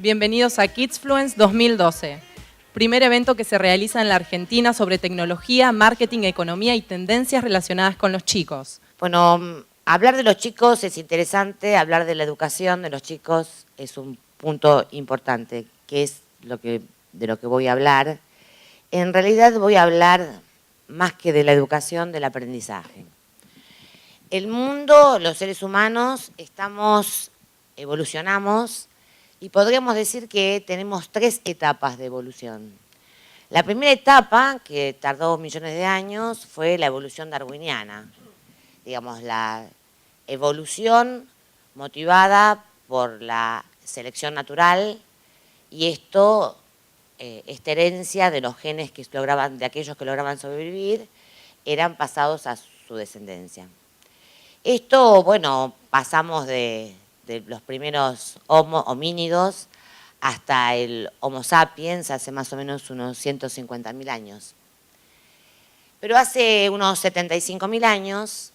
Bienvenidos a Kidsfluence 2012, primer evento que se realiza en la Argentina sobre tecnología, marketing, economía y tendencias relacionadas con los chicos. Bueno, hablar de los chicos es interesante, hablar de la educación de los chicos es un punto importante, que es de lo que voy a hablar. En realidad voy a hablar más que de la educación, del aprendizaje. El mundo, los seres humanos, evolucionamos y podríamos decir que tenemos 3 etapas de evolución. La primera etapa, que tardó millones de años, fue la evolución darwiniana. Digamos, la evolución motivada por la selección natural y esta herencia de los genes de aquellos que lograban sobrevivir, eran pasados a su descendencia. Esto, bueno, pasamos de los primeros homínidos hasta el Homo sapiens, hace más o menos unos 150.000 años. Pero hace unos 75.000 años,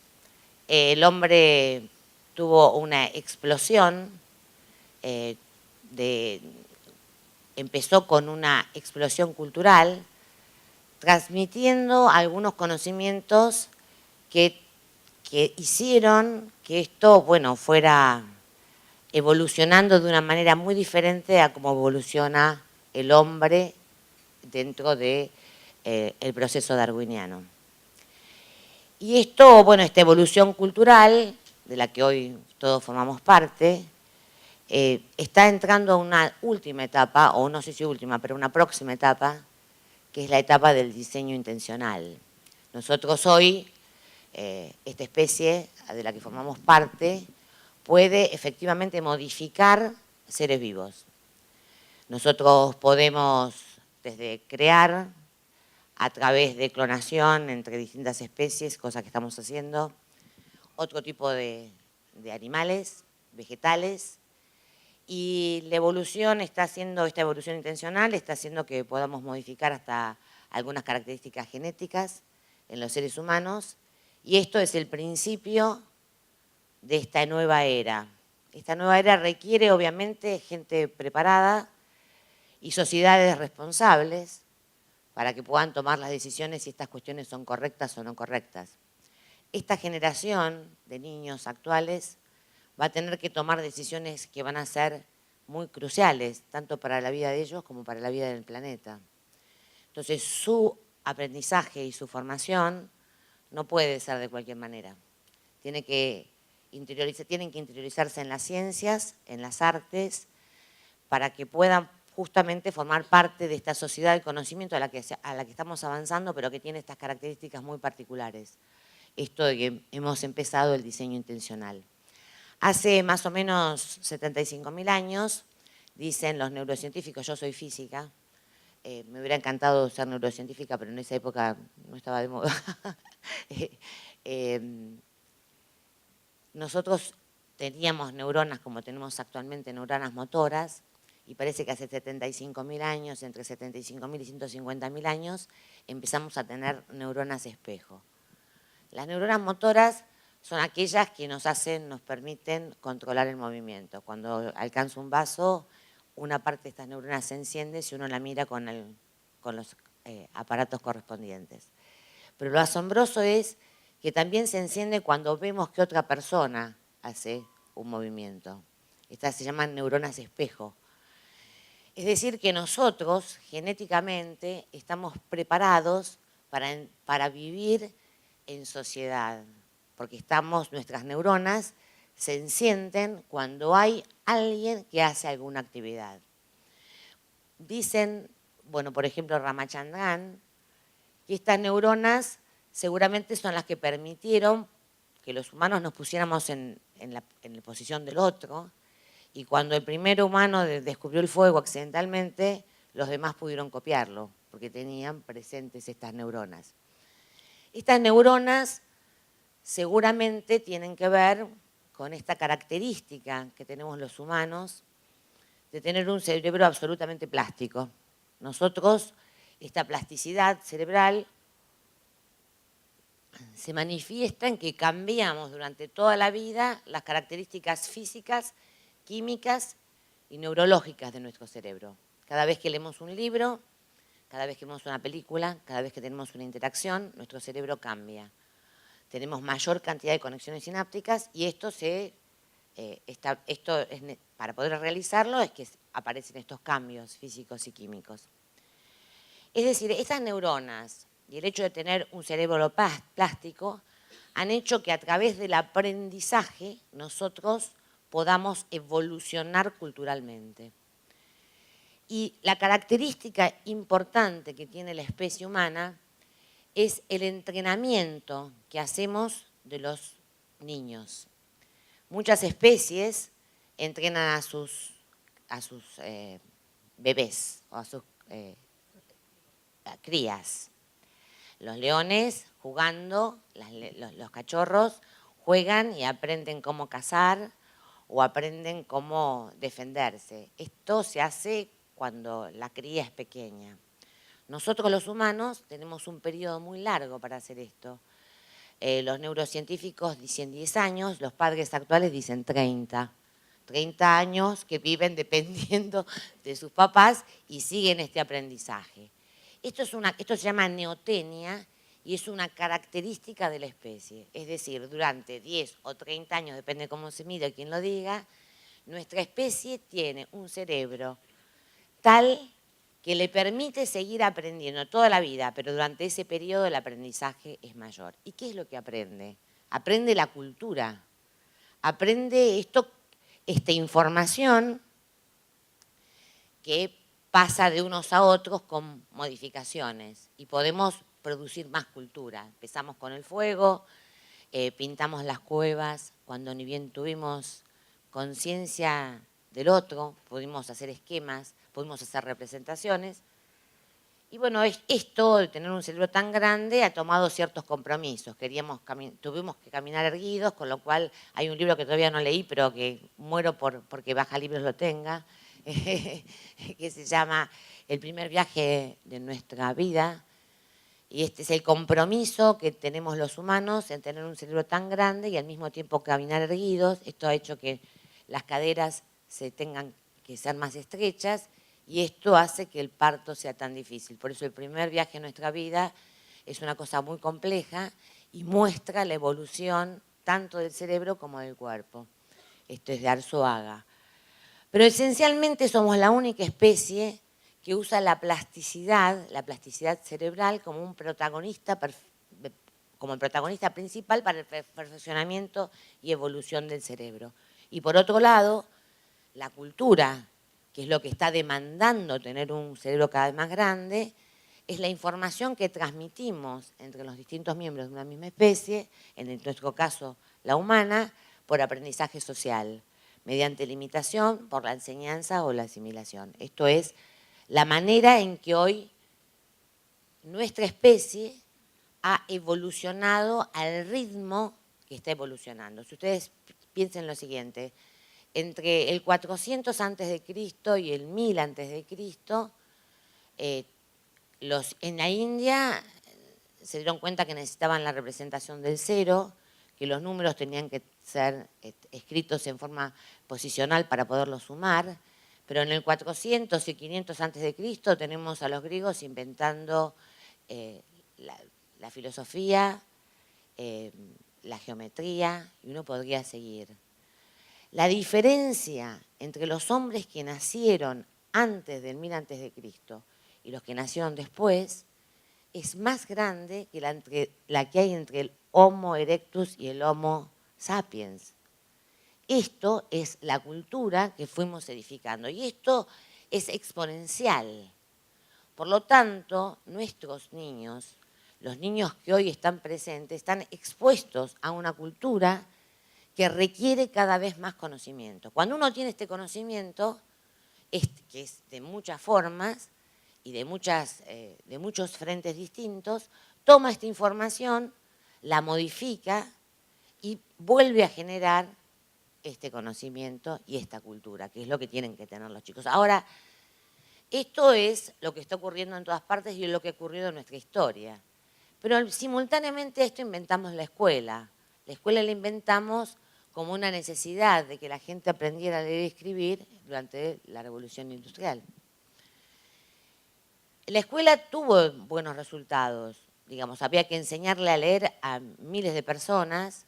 el hombre tuvo una explosión, empezó con una explosión cultural, transmitiendo algunos conocimientos que hicieron que esto, bueno, fuera evolucionando de una manera muy diferente a cómo evoluciona el hombre dentro del proceso darwiniano. Y esto, bueno, esta evolución cultural, de la que hoy todos formamos parte, está entrando a una última etapa, o no sé si última, pero una próxima etapa, que es la etapa del diseño intencional. Nosotros hoy, esta especie de la que formamos parte, puede efectivamente modificar seres vivos. Nosotros podemos, desde crear, a través de clonación entre distintas especies, cosa que estamos haciendo, otro tipo de animales, vegetales, y la evolución esta evolución intencional está haciendo que podamos modificar hasta algunas características genéticas en los seres humanos, y esto es el principio de esta nueva era. Esta nueva era requiere, obviamente, gente preparada y sociedades responsables para que puedan tomar las decisiones si estas cuestiones son correctas o no correctas. Esta generación de niños actuales va a tener que tomar decisiones que van a ser muy cruciales, tanto para la vida de ellos como para la vida del planeta. Entonces, su aprendizaje y su formación no puede ser de cualquier manera. Tienen que interiorizarse en las ciencias, en las artes, para que puedan justamente formar parte de esta sociedad del conocimiento a la que estamos avanzando, pero que tiene estas características muy particulares. Esto de que hemos empezado el diseño intencional. Hace más o menos 75.000 años, dicen los neurocientíficos, yo soy física, me hubiera encantado ser neurocientífica, pero en esa época no estaba de moda. Nosotros teníamos neuronas como tenemos actualmente, neuronas motoras, y parece que hace 75.000 años, entre 75.000 y 150.000 años, empezamos a tener neuronas espejo. Las neuronas motoras son aquellas que nos permiten controlar el movimiento. Cuando alcanza un vaso, una parte de estas neuronas se enciende si uno la mira con los aparatos correspondientes. Pero lo asombroso es que también se enciende cuando vemos que otra persona hace un movimiento. Estas se llaman neuronas espejo. Es decir, que nosotros genéticamente estamos preparados para vivir en sociedad, porque nuestras neuronas se encienden cuando hay alguien que hace alguna actividad. Dicen, bueno, por ejemplo, Ramachandran, que estas neuronas seguramente son las que permitieron que los humanos nos pusiéramos en la posición del otro, y cuando el primer humano descubrió el fuego accidentalmente, los demás pudieron copiarlo, porque tenían presentes estas neuronas. Estas neuronas seguramente tienen que ver con esta característica que tenemos los humanos de tener un cerebro absolutamente plástico. Nosotros, esta plasticidad cerebral se manifiesta en que cambiamos durante toda la vida las características físicas, químicas y neurológicas de nuestro cerebro. Cada vez que leemos un libro, cada vez que vemos una película, cada vez que tenemos una interacción, nuestro cerebro cambia. Tenemos mayor cantidad de conexiones sinápticas y para poder realizarlo es que aparecen estos cambios físicos y químicos. Es decir, estas neuronas y el hecho de tener un cerebro plástico han hecho que a través del aprendizaje nosotros podamos evolucionar culturalmente. Y la característica importante que tiene la especie humana es el entrenamiento que hacemos de los niños. Muchas especies entrenan a sus bebés o a sus crías. Los leones jugando, los cachorros juegan y aprenden cómo cazar o aprenden cómo defenderse. Esto se hace cuando la cría es pequeña. Nosotros los humanos tenemos un periodo muy largo para hacer esto. Los neurocientíficos dicen 10 años, los padres actuales dicen 30. 30 años que viven dependiendo de sus papás y siguen este aprendizaje. Esto se llama neotenia y es una característica de la especie. Es decir, durante 10 o 30 años, depende de cómo se mire, quién lo diga, nuestra especie tiene un cerebro tal que le permite seguir aprendiendo toda la vida, pero durante ese periodo el aprendizaje es mayor. ¿Y qué es lo que aprende? Aprende la cultura, aprende esta información que pasa de unos a otros con modificaciones y podemos producir más cultura. Empezamos con el fuego, pintamos las cuevas, cuando ni bien tuvimos conciencia del otro, pudimos hacer esquemas, pudimos hacer representaciones. Y bueno, esto de tener un cerebro tan grande ha tomado ciertos compromisos. Tuvimos que caminar erguidos, con lo cual hay un libro que todavía no leí, pero que muero porque Baja Libros lo tenga, que se llama El primer viaje de nuestra vida. Y este es el compromiso que tenemos los humanos en tener un cerebro tan grande y al mismo tiempo caminar erguidos. Esto ha hecho que las caderas se tengan que ser más estrechas y esto hace que el parto sea tan difícil. Por eso el primer viaje en nuestra vida es una cosa muy compleja y muestra la evolución tanto del cerebro como del cuerpo. Esto es de Arzuaga. Pero esencialmente somos la única especie que usa la plasticidad cerebral como el protagonista principal para el perfeccionamiento y evolución del cerebro. Y por otro lado, la cultura, que es lo que está demandando tener un cerebro cada vez más grande, es la información que transmitimos entre los distintos miembros de una misma especie, en nuestro caso la humana, por aprendizaje social, mediante la imitación, por la enseñanza o la asimilación. Esto es la manera en que hoy nuestra especie ha evolucionado al ritmo que está evolucionando. Si ustedes piensen lo siguiente, entre el 400 a.C. y el 1000 a.C., en la India se dieron cuenta que necesitaban la representación del cero, que los números tenían que ser escritos en forma posicional para poderlos sumar, pero en el 400 y 500 a.C. tenemos a los griegos inventando la filosofía, la geometría, y uno podría seguir. La diferencia entre los hombres que nacieron antes del 1000 a.C. y los que nacieron después es más grande que la que hay entre el Homo erectus y el Homo sapiens. Esto es la cultura que fuimos edificando y esto es exponencial. Por lo tanto, nuestros niños, los niños que hoy están presentes, están expuestos a una cultura que requiere cada vez más conocimiento. Cuando uno tiene este conocimiento, que es de muchas formas y de muchos frentes distintos, toma esta información, la modifica y vuelve a generar este conocimiento y esta cultura, que es lo que tienen que tener los chicos. Ahora, esto es lo que está ocurriendo en todas partes y es lo que ha ocurrido en nuestra historia. Pero simultáneamente a esto inventamos la escuela. La escuela la inventamos como una necesidad de que la gente aprendiera a leer y escribir durante la Revolución Industrial. La escuela tuvo buenos resultados, digamos, había que enseñarle a leer a miles de personas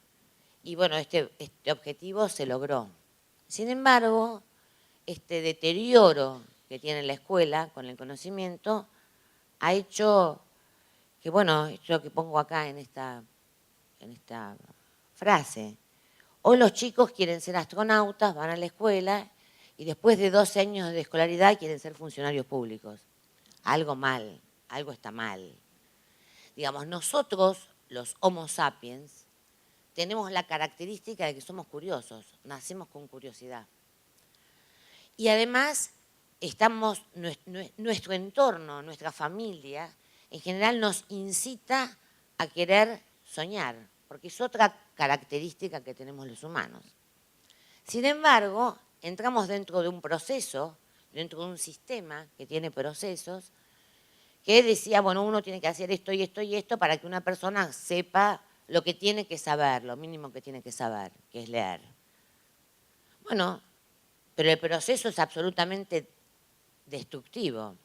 y bueno, este objetivo se logró. Sin embargo, este deterioro que tiene la escuela con el conocimiento ha hecho que, bueno, es lo que pongo acá en esta frase. Hoy los chicos quieren ser astronautas, van a la escuela y después de 12 años de escolaridad quieren ser funcionarios públicos. Algo mal, algo está mal. Digamos, nosotros, los Homo sapiens, tenemos la característica de que somos curiosos, nacemos con curiosidad. Y además, nuestro entorno, nuestra familia, en general nos incita a querer soñar, porque es otra característica que tenemos los humanos. Sin embargo, entramos dentro de un proceso, dentro de un sistema que tiene procesos, que decía, bueno, uno tiene que hacer esto y esto y esto para que una persona sepa lo que tiene que saber, lo mínimo que tiene que saber, que es leer. Bueno, pero el proceso es absolutamente destructivo.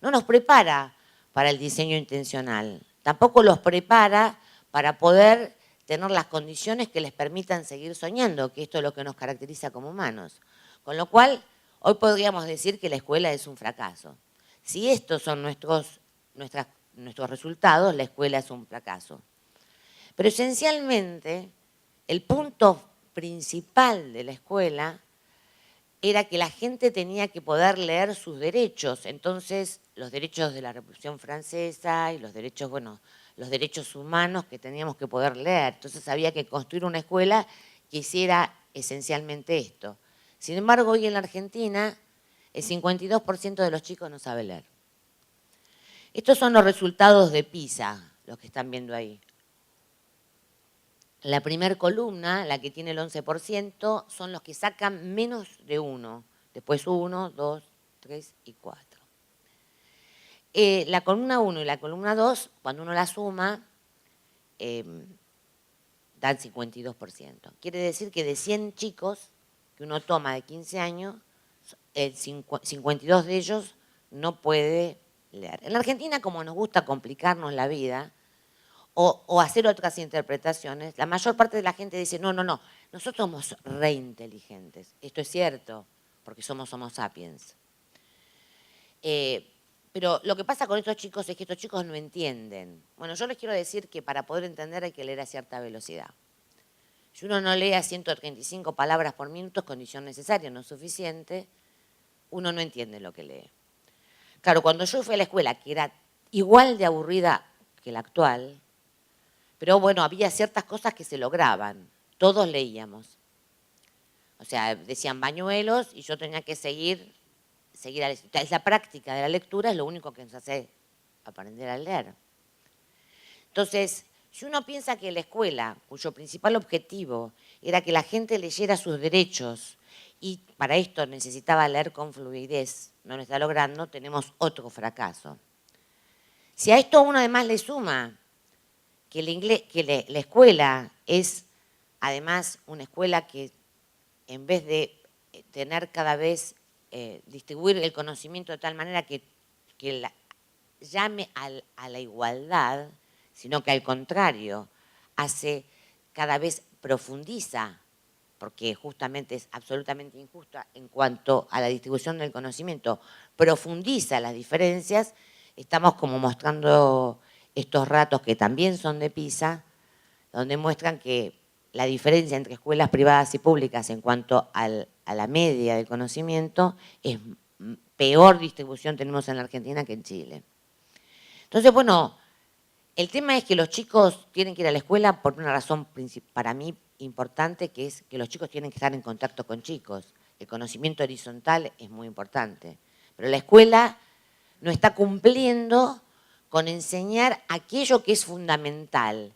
No nos prepara para el diseño intencional, tampoco los prepara para poder tener las condiciones que les permitan seguir soñando, que esto es lo que nos caracteriza como humanos. Con lo cual, hoy podríamos decir que la escuela es un fracaso. Si estos son nuestros resultados, la escuela es un fracaso. Pero esencialmente, el punto principal de la escuela era que la gente tenía que poder leer sus derechos. Entonces, los derechos de la Revolución Francesa y los derechos, bueno, los derechos humanos que teníamos que poder leer. Entonces había que construir una escuela que hiciera esencialmente esto. Sin embargo, hoy en la Argentina, el 52% de los chicos no sabe leer. Estos son los resultados de PISA, los que están viendo ahí. La primera columna, la que tiene el 11%, son los que sacan menos de 1. Después 1, 2, 3 y 4. La columna 1 y la columna 2, cuando uno la suma, dan 52%. Quiere decir que de 100 chicos que uno toma de 15 años, 52 de ellos no puede leer. En la Argentina, como nos gusta complicarnos la vida, o hacer otras interpretaciones, la mayor parte de la gente dice, no, nosotros somos re inteligentes. Esto es cierto, porque somos Homo sapiens. Pero lo que pasa con estos chicos es que estos chicos no entienden. Bueno, yo les quiero decir que para poder entender hay que leer a cierta velocidad. Si uno no lee a 135 palabras por minuto, es condición necesaria, no es suficiente, uno no entiende lo que lee. Claro, cuando yo fui a la escuela, que era igual de aburrida que la actual, pero bueno, había ciertas cosas que se lograban. Todos leíamos. O sea, decían bañuelos y yo tenía que seguir a la... Es la práctica de la lectura, es lo único que nos hace aprender a leer. Entonces, si uno piensa que la escuela, cuyo principal objetivo era que la gente leyera sus derechos y para esto necesitaba leer con fluidez, no lo está logrando, tenemos otro fracaso. Si a esto uno además le suma que la escuela es además una escuela que en vez de tener cada vez, distribuir el conocimiento de tal manera que llame a la igualdad, sino que al contrario, cada vez profundiza, porque justamente es absolutamente injusta en cuanto a la distribución del conocimiento, profundiza las diferencias, estamos como mostrando estos ratos que también son de PISA, donde muestran que la diferencia entre escuelas privadas y públicas en cuanto a la media del conocimiento es peor distribución tenemos en la Argentina que en Chile. Entonces, bueno, el tema es que los chicos tienen que ir a la escuela por una razón para mí importante, que es que los chicos tienen que estar en contacto con chicos. El conocimiento horizontal es muy importante, pero la escuela no está cumpliendo con enseñar aquello que es fundamental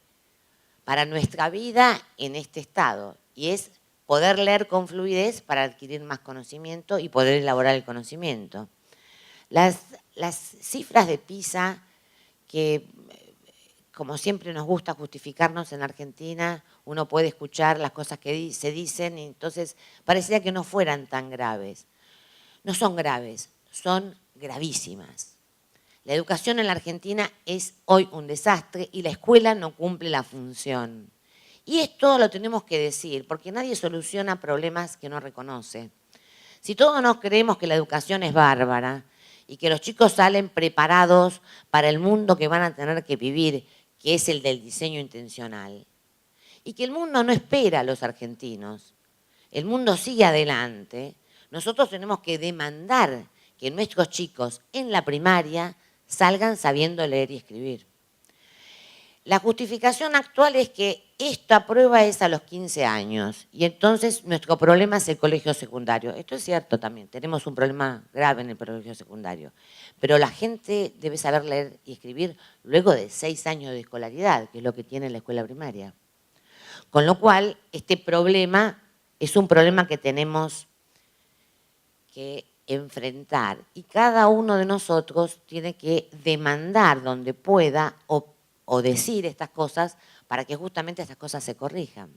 para nuestra vida en este estado, y es poder leer con fluidez para adquirir más conocimiento y poder elaborar el conocimiento. Las cifras de PISA, que como siempre nos gusta justificarnos en Argentina, uno puede escuchar las cosas que se dicen y entonces pareciera que no fueran tan graves. No son graves, son gravísimas. La educación en la Argentina es hoy un desastre y la escuela no cumple la función. Y esto lo tenemos que decir, porque nadie soluciona problemas que no reconoce. Si todos nos creemos que la educación es bárbara y que los chicos salen preparados para el mundo que van a tener que vivir, que es el del diseño intencional, y que el mundo no espera a los argentinos, el mundo sigue adelante, nosotros tenemos que demandar que nuestros chicos en la primaria salgan sabiendo leer y escribir. La justificación actual es que esta prueba es a los 15 años y entonces nuestro problema es el colegio secundario. Esto es cierto también, tenemos un problema grave en el colegio secundario, pero la gente debe saber leer y escribir luego de 6 años de escolaridad, que es lo que tiene la escuela primaria. Con lo cual, este problema es un problema que tenemos que enfrentar y cada uno de nosotros tiene que demandar donde pueda o decir estas cosas para que justamente estas cosas se corrijan.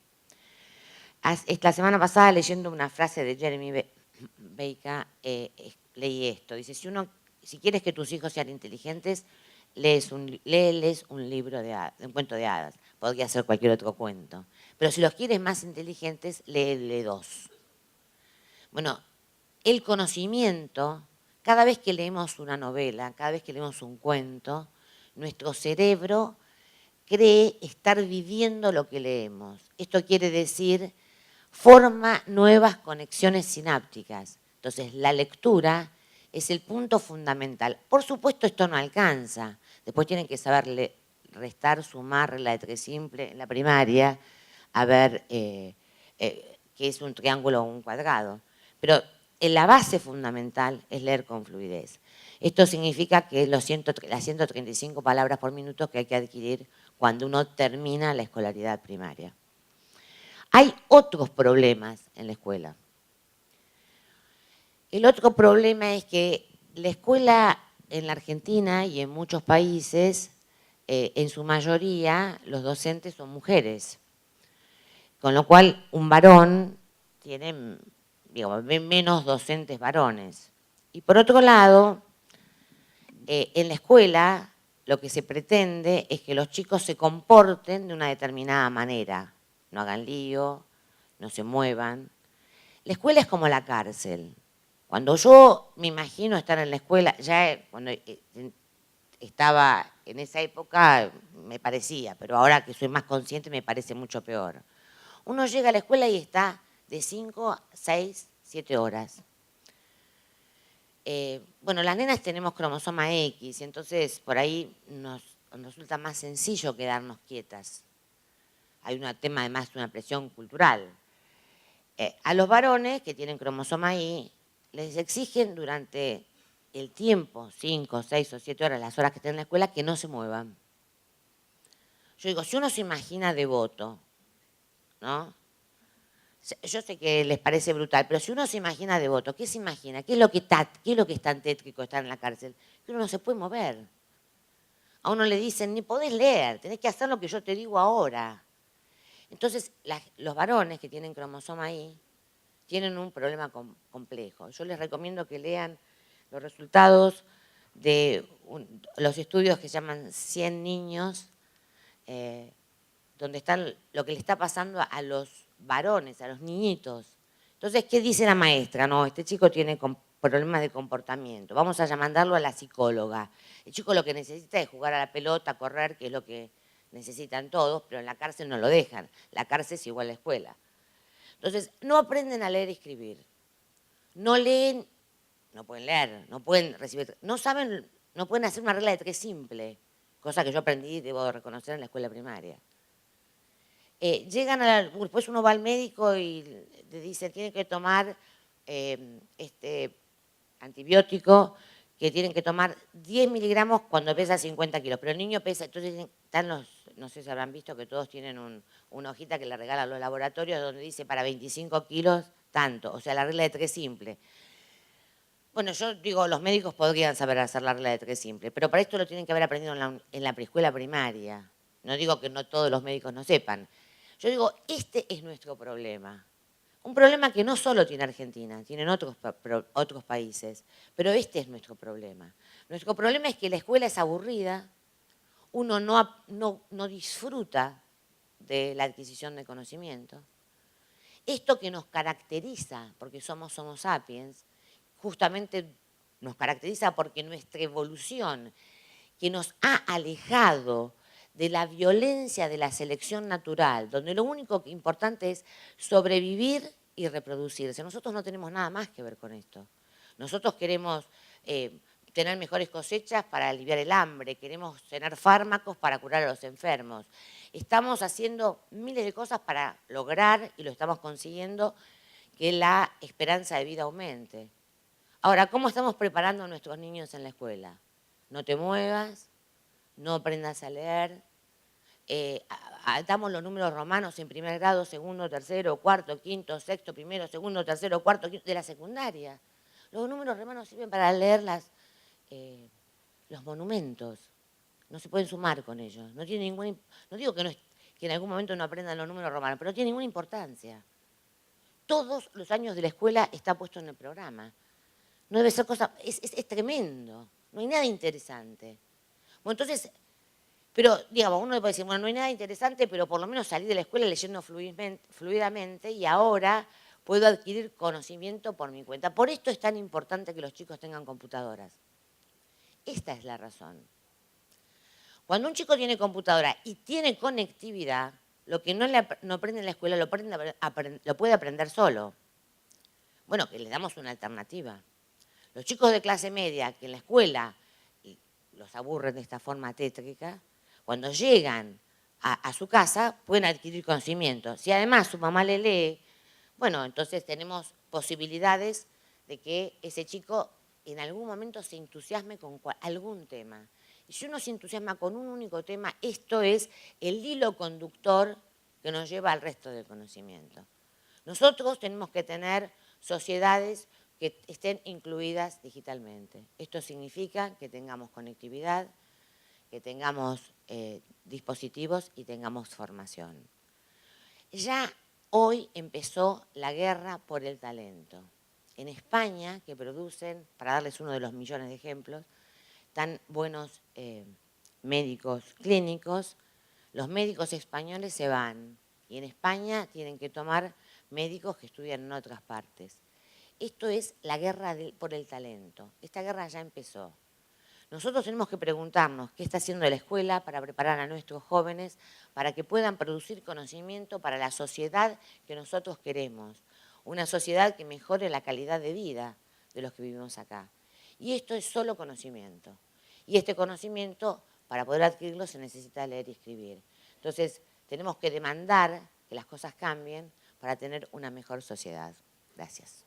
La semana pasada, leyendo una frase de Jeremy Baker, leí esto. Dice, si quieres que tus hijos sean inteligentes, léeles un libro un cuento de hadas. Podría ser cualquier otro cuento. Pero si los quieres más inteligentes, léele 2. Bueno, el conocimiento, cada vez que leemos una novela, cada vez que leemos un cuento, nuestro cerebro cree estar viviendo lo que leemos. Esto quiere decir, forma nuevas conexiones sinápticas. Entonces, la lectura es el punto fundamental. Por supuesto, esto no alcanza. Después tienen que saber restar, sumar, regla de 3 simple en la primaria, a ver qué es un triángulo o un cuadrado. Pero la base fundamental es leer con fluidez. Esto significa que las 135 palabras por minuto que hay que adquirir cuando uno termina la escolaridad primaria. Hay otros problemas en la escuela. El otro problema es que la escuela en la Argentina y en muchos países, en su mayoría, los docentes son mujeres. Con lo cual, un varón tiene, digamos, menos docentes varones. Y por otro lado, en la escuela lo que se pretende es que los chicos se comporten de una determinada manera. No hagan lío, no se muevan. La escuela es como la cárcel. Cuando yo me imagino estar en la escuela, ya cuando estaba en esa época me parecía, pero ahora que soy más consciente me parece mucho peor. Uno llega a la escuela y está de 5, 6, 7 horas. Bueno, las nenas tenemos cromosoma X, entonces por ahí nos resulta más sencillo quedarnos quietas. Hay un tema además de una presión cultural. A los varones que tienen cromosoma Y les exigen durante el tiempo, 5, 6 o 7 horas, las horas que estén en la escuela, que no se muevan. Yo digo, si uno se imagina devoto, ¿no? Yo sé que les parece brutal, pero si uno se imagina devoto, ¿qué se imagina? ¿Qué es lo que es tan tétrico estar en la cárcel? Que uno no se puede mover. A uno le dicen, ni podés leer, tenés que hacer lo que yo te digo ahora. Entonces, los varones que tienen cromosoma Y tienen un problema complejo. Yo les recomiendo que lean los resultados de los estudios que se llaman 100 niños, donde están lo que le está pasando a los varones, a los niñitos. Entonces, ¿qué dice la maestra? No, este chico tiene problemas de comportamiento. Vamos a mandarlo a la psicóloga. El chico lo que necesita es jugar a la pelota, correr, que es lo que necesitan todos, pero en la cárcel no lo dejan. La cárcel es igual a la escuela. Entonces, no aprenden a leer y escribir. No leen, no pueden leer, no pueden recibir, no saben, no pueden hacer una regla de 3 simple, cosa que yo aprendí, debo reconocer, en la escuela primaria. Después uno va al médico y le dice, tiene que tomar este antibiótico, que tienen que tomar 10 miligramos cuando pesa 50 kilos, pero el niño pesa, entonces están no sé si habrán visto que todos tienen una hojita que le regalan los laboratorios donde dice para 25 kilos tanto, o sea, la regla de 3 simple. Bueno, yo digo, los médicos podrían saber hacer la regla de 3 simple, pero para esto lo tienen que haber aprendido en la preescuela primaria. No digo que no todos los médicos no sepan. Yo digo, este es nuestro problema. Un problema que no solo tiene Argentina, tienen otros países, pero este es nuestro problema. Nuestro problema es que la escuela es aburrida, uno no disfruta de la adquisición de conocimiento. Esto que nos caracteriza, porque somos Homo sapiens, justamente nos caracteriza porque nuestra evolución, que nos ha alejado de la violencia de la selección natural, donde lo único importante es sobrevivir y reproducirse. Nosotros no tenemos nada más que ver con esto. Nosotros queremos tener mejores cosechas para aliviar el hambre, queremos tener fármacos para curar a los enfermos. Estamos haciendo miles de cosas para lograr, y lo estamos consiguiendo, que la esperanza de vida aumente. Ahora, ¿cómo estamos preparando a nuestros niños en la escuela? No te muevas, no aprendas a leer, damos los números romanos en primer grado, segundo, tercero, cuarto, quinto, sexto, primero, segundo, tercero, cuarto, quinto, de la secundaria. Los números romanos sirven para leer los monumentos. No se pueden sumar con ellos. No tiene ninguna, no digo que en algún momento no aprendan los números romanos, pero no tiene ninguna importancia. Todos los años de la escuela está puesto en el programa. No debe ser cosa, es tremendo. No hay nada interesante. Bueno, entonces, pero digamos, uno le puede decir, bueno, no hay nada interesante, pero por lo menos salí de la escuela leyendo fluidamente y ahora puedo adquirir conocimiento por mi cuenta. Por esto es tan importante que los chicos tengan computadoras. Esta es la razón. Cuando un chico tiene computadora y tiene conectividad, lo que no aprende en la escuela lo puede aprender solo. Bueno, que les damos una alternativa. Los chicos de clase media que en la escuela los aburren de esta forma tétrica, cuando llegan a su casa pueden adquirir conocimiento. Si además su mamá le lee, bueno, entonces tenemos posibilidades de que ese chico en algún momento se entusiasme con algún tema. Y si uno se entusiasma con un único tema, esto es el hilo conductor que nos lleva al resto del conocimiento. Nosotros tenemos que tener sociedades que estén incluidas digitalmente. Esto significa que tengamos conectividad, que tengamos dispositivos y tengamos formación. Ya hoy empezó la guerra por el talento. En España, que producen, para darles uno de los millones de ejemplos, tan buenos médicos clínicos, los médicos españoles se van y en España tienen que tomar médicos que estudian en otras partes. Esto es la guerra por el talento. Esta guerra ya empezó. Nosotros tenemos que preguntarnos qué está haciendo la escuela para preparar a nuestros jóvenes para que puedan producir conocimiento para la sociedad que nosotros queremos. Una sociedad que mejore la calidad de vida de los que vivimos acá. Y esto es solo conocimiento. Y este conocimiento, para poder adquirirlo, se necesita leer y escribir. Entonces, tenemos que demandar que las cosas cambien para tener una mejor sociedad. Gracias.